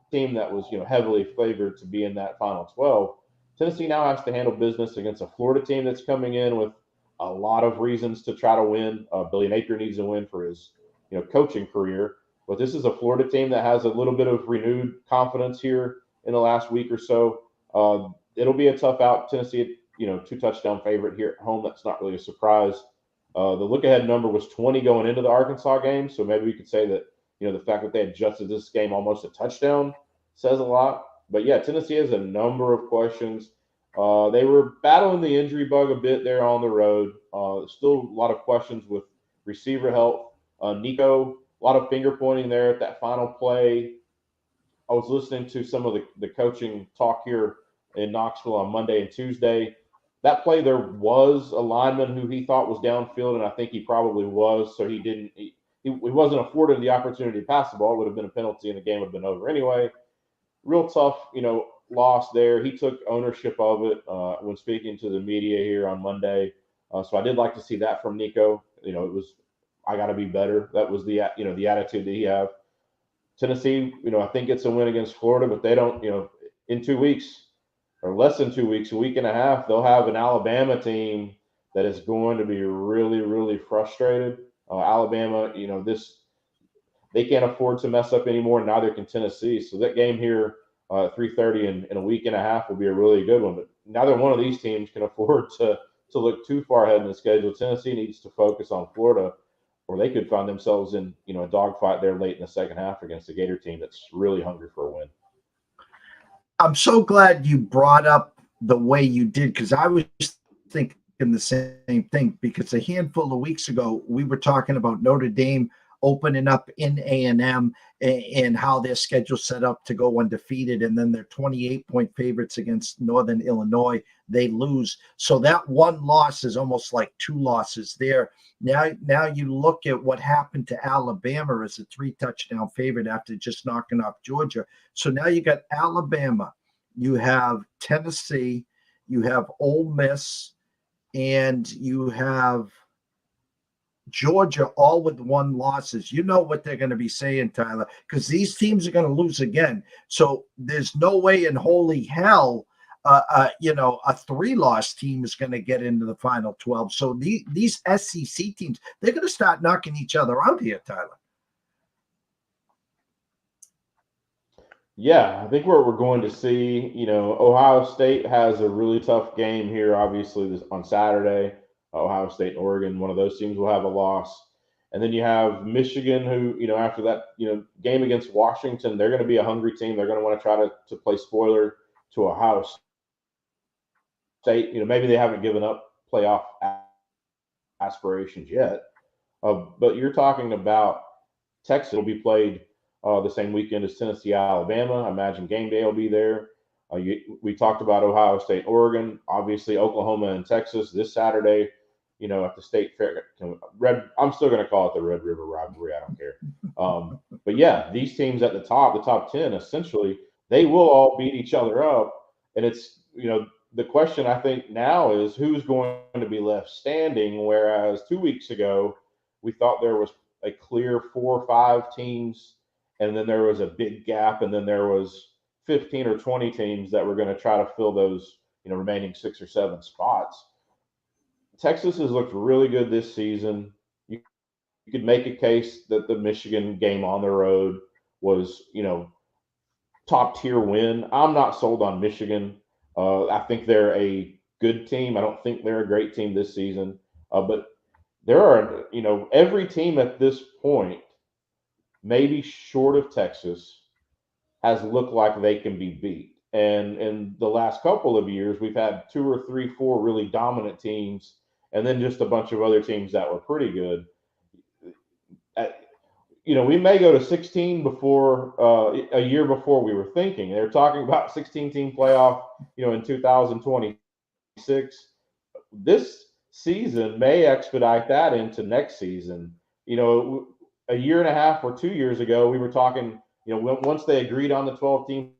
team that was, heavily favored to be in that final 12. Tennessee now has to handle business against a Florida team that's coming in with a lot of reasons to try to win. Billy Napier needs to win for his, coaching career. But this is a Florida team that has a little bit of renewed confidence here in the last week or so. It'll be a tough out. Tennessee, 2-touchdown favorite here at home. That's not really a surprise. The look-ahead number was 20 going into the Arkansas game, so maybe we could say that, the fact that they adjusted this game almost a touchdown says a lot. But, yeah, Tennessee has a number of questions. They were battling the injury bug a bit there on the road. Still a lot of questions with receiver health. Nico, a lot of finger-pointing there at that final play. I was listening to some of the coaching talk here in Knoxville on Monday and Tuesday. That play, there was a lineman who he thought was downfield, and I think he probably was. So he wasn't afforded the opportunity to pass the ball. It would have been a penalty, and the game would have been over anyway. Real tough, loss there. He took ownership of it when speaking to the media here on Monday. So I did like to see that from Nico. It was, I got to be better. That was the attitude that he had. Tennessee, I think it's a win against Florida, but they don't, in 2 weeks, or less than 2 weeks, a week and a half, they'll have an Alabama team that is going to be really, really frustrated. Alabama, they can't afford to mess up anymore. Neither can Tennessee. So that game here at 3:30 in a week and a half will be a really good one. But neither one of these teams can afford to look too far ahead in the schedule. Tennessee needs to focus on Florida, or they could find themselves in a dogfight there late in the second half against a Gator team that's really hungry for a win. I'm so glad you brought up the way you did, because I was thinking the same thing, because a handful of weeks ago, we were talking about Notre Dame opening up in A&M and how their schedule set up to go undefeated, and then they're 28-point favorites against Northern Illinois. They lose. So that one loss is almost like 2 losses there. Now you look at what happened to Alabama as a 3-touchdown favorite after just knocking off Georgia. So now you got Alabama, you have Tennessee, you have Ole Miss, and you have Georgia, all with 1 losses. You know what they're going to be saying, Tyler, because these teams are going to lose again. So there's no way in holy hell a 3-loss team is going to get into the final 12. So these SEC teams, they're going to start knocking each other out here, Tyler. Yeah, I think what we're going to see, Ohio State has a really tough game here, obviously, on Saturday. Ohio State and Oregon, one of those teams will have a loss. And then you have Michigan, who, after that, game against Washington, they're going to be a hungry team. They're going to want to try to play spoiler to Ohio State. Maybe they haven't given up playoff aspirations yet. But you're talking about Texas will be played the same weekend as Tennessee, Alabama. I imagine game day will be there. We talked about Ohio State, Oregon, obviously Oklahoma and Texas this Saturday. At the state fair, I'm still going to call it the Red River rivalry. I don't care. But yeah, these teams at the top 10, essentially, they will all beat each other up. And it's, the question I think now is who's going to be left standing. Whereas 2 weeks ago, we thought there was a clear 4 or 5 teams, and then there was a big gap, and then there was 15 or 20 teams that were going to try to fill those, remaining 6 or 7 spots. Texas has looked really good this season. You could make a case that the Michigan game on the road was, top tier win. I'm not sold on Michigan. I think they're a good team. I don't think they're a great team this season. But there are, every team at this point, maybe short of Texas, has looked like they can be beat. And in the last couple of years, we've had 2 or 3, 4 really dominant teams, and then just a bunch of other teams that were pretty good. We may go to 16 before a year before we were thinking. They're talking about 16-team playoff, in 2026. This season may expedite that into next season. A year and a half or 2 years ago, we were talking, once they agreed on the 12-team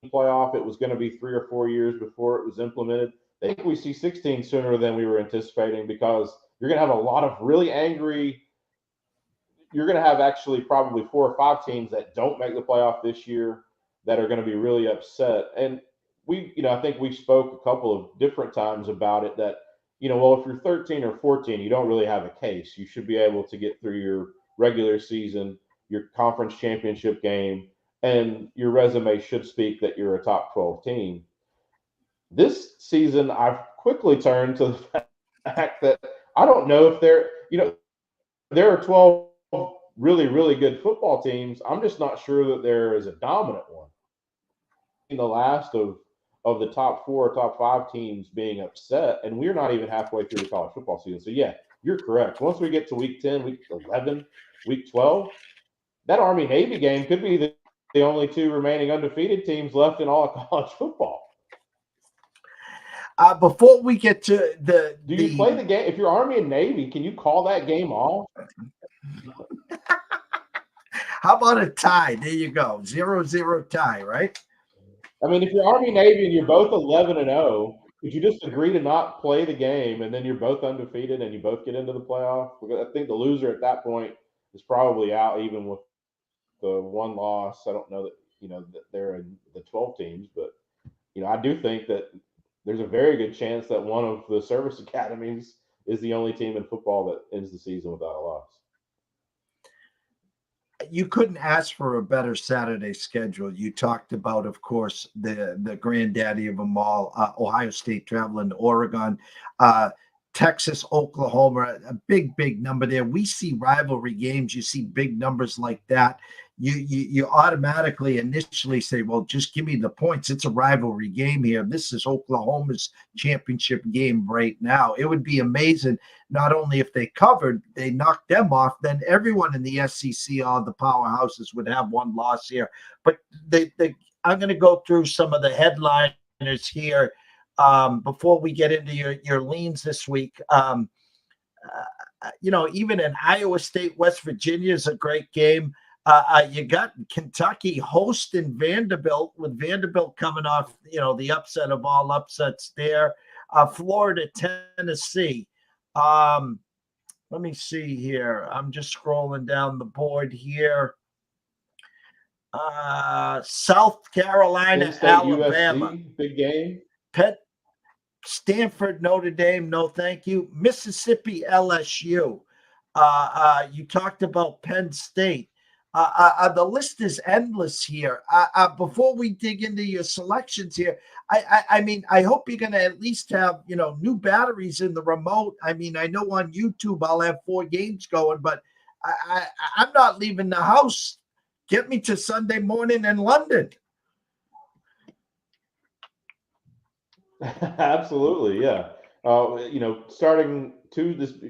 playoff, it was going to be 3 or 4 years before it was implemented. I think we see 16 sooner than we were anticipating, because you're going to have a lot of really angry. You're going to have actually probably 4 or 5 teams that don't make the playoff this year that are going to be really upset. And I think we spoke a couple of different times about it that, well, if you're 13 or 14, you don't really have a case. You should be able to get through your regular season, your conference championship game, and your resume should speak that you're a top 12 team. This season, I've quickly turned to the fact that I don't know if there are 12 really, really good football teams. I'm just not sure that there is a dominant one. In the last of the top 4 or top 5 teams being upset, and we're not even halfway through the college football season. So yeah, you're correct. Once we get to week 10, week 11, week 12, that Army-Navy game could be the only 2 remaining undefeated teams left in all of college football. Before we get to do you play the game? If you're Army and Navy, can you call that game off? How about a tie? There you go. 0-0 tie, right? I mean, if you're Army Navy and you're both 11-0, could you just agree to not play the game, and then you're both undefeated and you both get into the playoff? Because I think the loser at that point is probably out, even with the 1 loss. I don't know that that they're in the 12 teams, but I do think that there's a very good chance that one of the service academies is the only team in football that ends the season without a loss. You couldn't ask for a better Saturday schedule. You talked about, of course, the granddaddy of them all, Ohio State traveling to Oregon, Texas, Oklahoma, a big number there. We see rivalry games. You see big numbers like that. You automatically initially say, well, just give me the points. It's a rivalry game here. This is Oklahoma's championship game right now. It would be amazing, not only if they covered, they knocked them off, then everyone in the SEC, all the powerhouses, would have 1 loss here. But I'm going to go through some of the headliners here before we get into your leans this week. Even in Iowa State, West Virginia is a great game. You got Kentucky hosting Vanderbilt, with Vanderbilt coming off, the upset of all upsets there. Florida, Tennessee. Let me see here. I'm just scrolling down the board here. South Carolina, State, Alabama. USC, big game. Stanford, Notre Dame, no thank you. Mississippi, LSU. You talked about Penn State. The list is endless here. Before we dig into your selections here, I mean, I hope you're going to at least have, new batteries in the remote. I mean, I know on YouTube I'll have 4 games going, but I'm not leaving the house. Get me to Sunday morning in London. Absolutely, yeah. Starting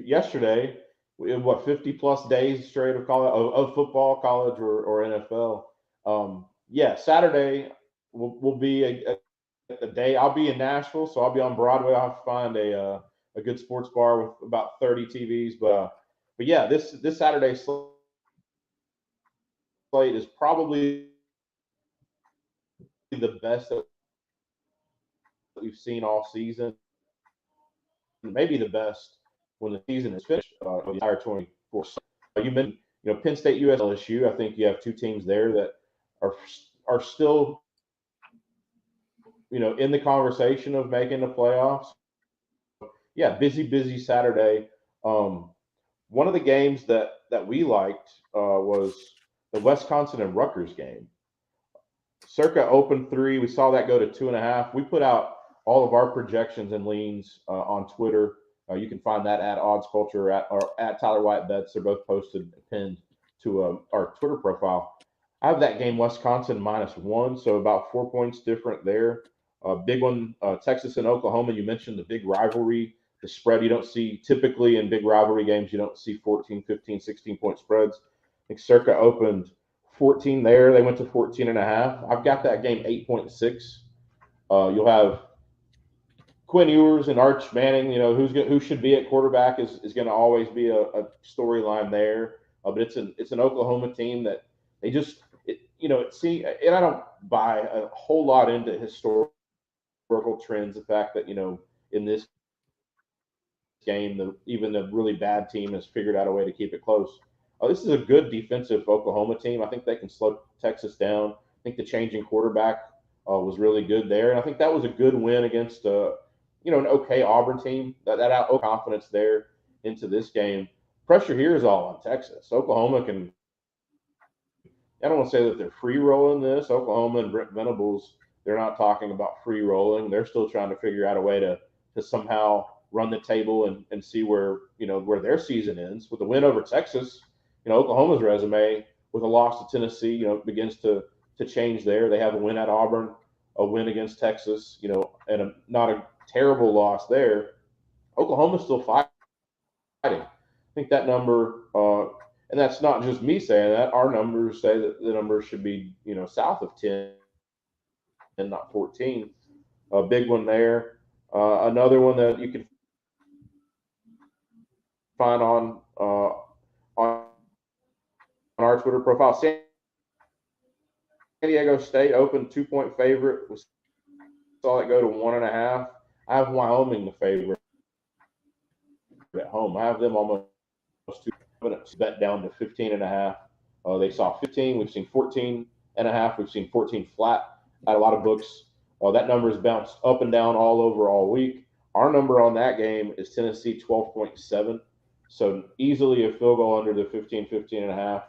yesterday, we have 50+ days straight of college of football, college or NFL. Yeah, Saturday will be a day. I'll be in Nashville, so I'll be on Broadway. I'll have to find a good sports bar with about 30 TVs. But yeah, this Saturday slate is probably the best that we've seen all season. Maybe the best when the season is finished. The entire 24. You mentioned, Penn State, LSU. I think you have 2 teams there that are still, in the conversation of making the playoffs. Yeah, busy Saturday. One of the games that we liked was the Wisconsin and Rutgers game. Circa opened 3. We saw that go to 2.5. We put out all of our projections and leans on Twitter. You can find that at Odds Culture or at Tyler Wyatt Bets. They're both posted pinned to our Twitter profile. I have that game Wisconsin -1, so about 4 points different there. Big one, Texas and Oklahoma. You mentioned the big rivalry, the spread you don't see typically in big rivalry games. You don't see 14, 15, 16-point spreads. I think Circa opened 14 there. They went to 14.5. I've got that game 8.6. You'll have Quinn Ewers and Arch Manning. Who should be at quarterback is going to always be a storyline there. But it's an Oklahoma team that they just and I don't buy a whole lot into historical trends. The fact that in this game, even the really bad team has figured out a way to keep it close. This is a good defensive Oklahoma team. I think they can slow Texas down. I think the changing quarterback was really good there, and I think that was a good win against an okay Auburn team. That out confidence there into this game. Pressure here is all on Texas. Oklahoma can. I don't want to say that they're free rolling this. Oklahoma and Brent Venables, they're not talking about free rolling. They're still trying to figure out a way to somehow run the table and see where their season ends. With the win over Texas, Oklahoma's resume with a loss to Tennessee, begins to change there. They have a win at Auburn, a win against Texas, and not a terrible loss there. Oklahoma's still fighting. I think that number, and that's not just me saying that. Our numbers say that the number should be, south of 10 and not 14. A big one there. Another one that you can find on our Twitter profile. San Diego State opened 2-point favorite. We saw it go to 1.5. I have Wyoming the favorite at home. I have them almost 2 minutes bet down to 15.5. They saw 15. We've seen 14.5. We've seen 14 flat at a lot of books. That number has bounced up and down all over all week. Our number on that game is Tennessee 12.7. So easily a field goal under the 15.5.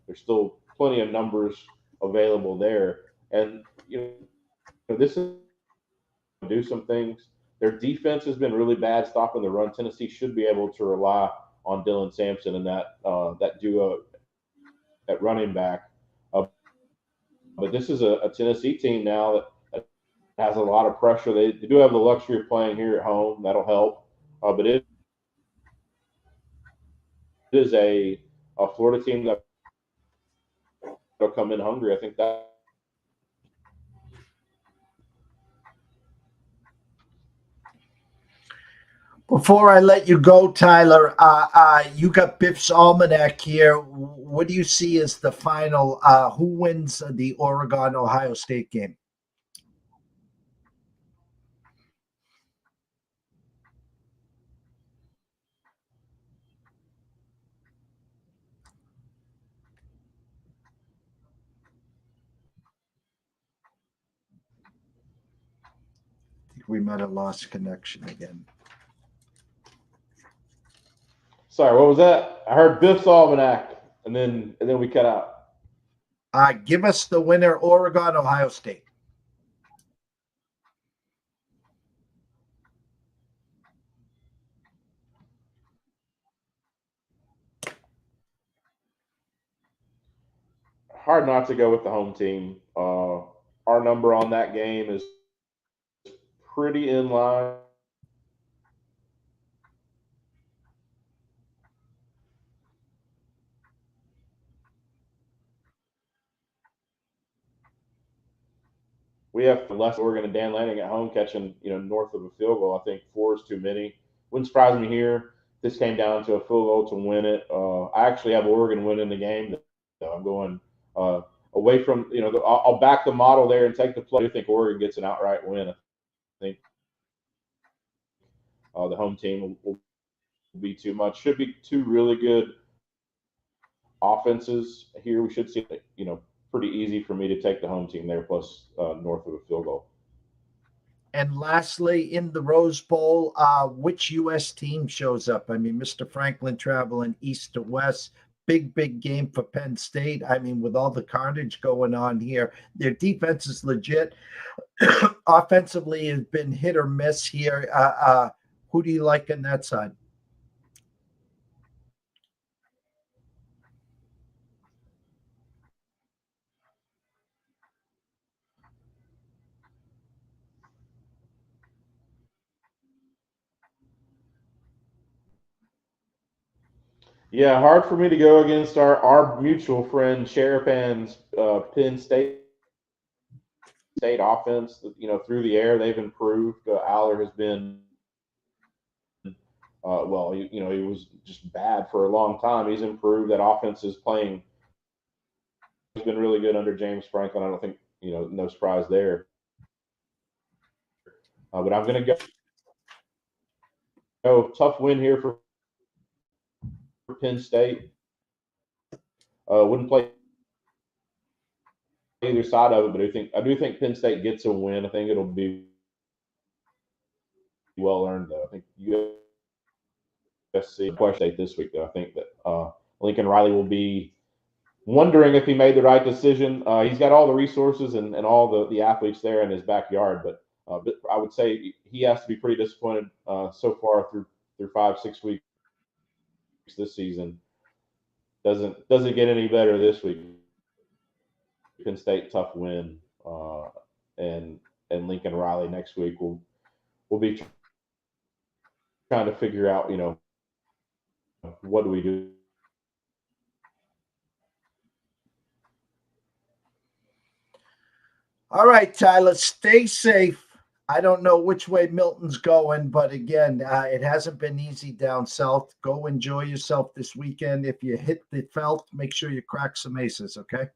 There's still plenty of numbers available there. And, this is do some things. Their defense has been really bad stopping the run. Tennessee should be able to rely on Dylan Sampson and that duo at running back. But this is a Tennessee team now that has a lot of pressure. They do have the luxury of playing here at home. That'll help. But it is a Florida team that will come in hungry. I think that. Before I let you go, Tyler, you got Biff's Almanac here. What do you see as the final? Who wins the Oregon-Ohio State game? I think we might have lost connection again. Sorry, what was that? I heard Biff's Almanac. and then we cut out. Give us the winner, Oregon, Ohio State. Hard not to go with the home team. Our number on that game is pretty in line. We have less Oregon and Dan Lanning at home catching, north of a field goal. I think 4 is too many. Wouldn't surprise me here. This came down to a field goal to win it. I actually have Oregon winning the game. I'm going away from, I'll back the model there and take the play. I think Oregon gets an outright win. I think the home team will be too much. Should be two really good offenses here. We should see, pretty easy for me to take the home team there, plus north of a field goal. And lastly, in the Rose Bowl, which U.S. team shows up? I mean, Mr. Franklin traveling east to west. Big game for Penn State. I mean, with all the carnage going on here, their defense is legit. Offensively has been hit or miss here. Who do you like on that side? Yeah, hard for me to go against our mutual friend Sherapan's Penn State offense. Through the air they've improved. Aller has been, he was just bad for a long time. He's improved. That offense is playing. He's been really good under James Franklin. I don't think no surprise there. But I'm going to go tough win here for Penn State. Wouldn't play either side of it, but I do think Penn State gets a win. I think it'll be well earned, though. I think USC question State this week, though. I think that Lincoln Riley will be wondering if he made the right decision. He's got all the resources and all the athletes there in his backyard, but I would say he has to be pretty disappointed so far through 5-6 weeks this season. Doesn't get any better this week. Penn State tough win, and Lincoln Riley next week will be trying to figure out what do we do. All right, Tyler, stay safe. I don't know which way Milton's going, but again, it hasn't been easy down south. Go enjoy yourself this weekend. If you hit the felt, make sure you crack some aces, okay?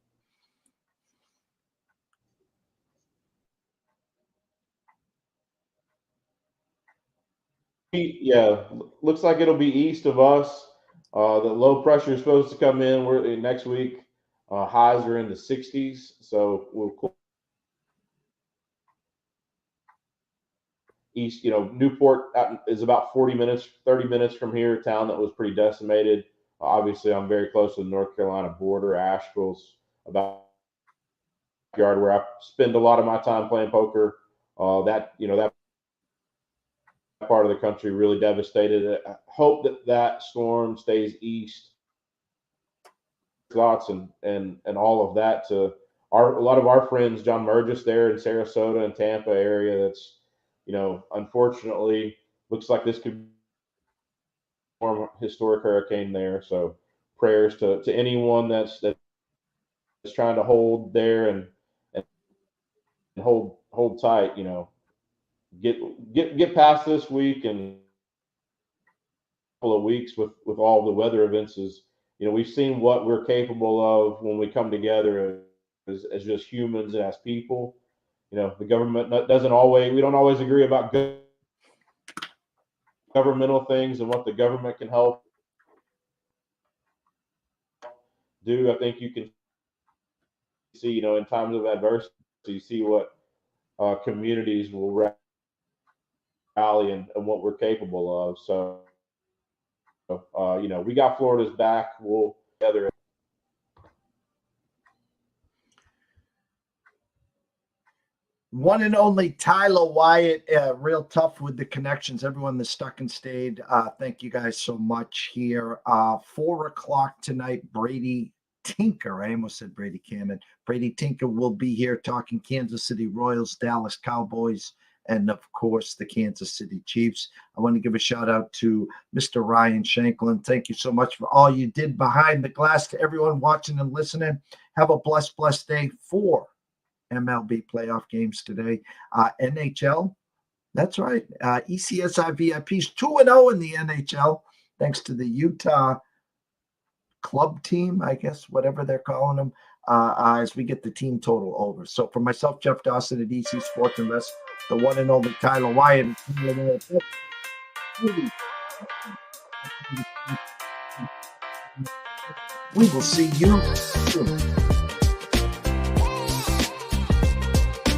Yeah, looks like it'll be east of us. The low pressure is supposed to come in. Next week. Highs are in the 60s, so we'll east. Newport is about 30 minutes from here. A town that was pretty decimated. Obviously, I'm very close to the North Carolina border. Asheville's about yard where I spend a lot of my time playing poker. That part of the country really devastated. I hope that storm stays east. Thoughts and all of that to a lot of our friends, John Burgess there in Sarasota and Tampa area. That's unfortunately looks like this could be a historic hurricane there. So prayers to anyone that's trying to hold there and hold tight. Get past this week and a couple of weeks with all the weather events. Is we've seen what we're capable of when we come together as just humans and as people. The government we don't always agree about governmental things and what the government can help do. I think you can see, in times of adversity, you see what communities will rally and what we're capable of. So, we got Florida's back. We'll together. One and only Tyler Wyatt, real tough with the connections. Everyone that's stuck and stayed, thank you guys so much here. 4 o'clock tonight, Brady Tinker. I almost said Brady Kannon. Brady Tinker will be here talking Kansas City Royals, Dallas Cowboys, and of course the Kansas City Chiefs. I want to give a shout out to Mr. Ryan Shanklin. Thank you so much for all you did behind the glass. To everyone watching and listening, have a blessed day. 4 MLB playoff games today. NHL, that's right. ECSI VIPs 2-0 in the NHL, thanks to the Utah club team, I guess, whatever they're calling them, as we get the team total over. So for myself, Jeff Dawson at EC Sports Invest, the one and only Tyler Wyatt, we will see you soon.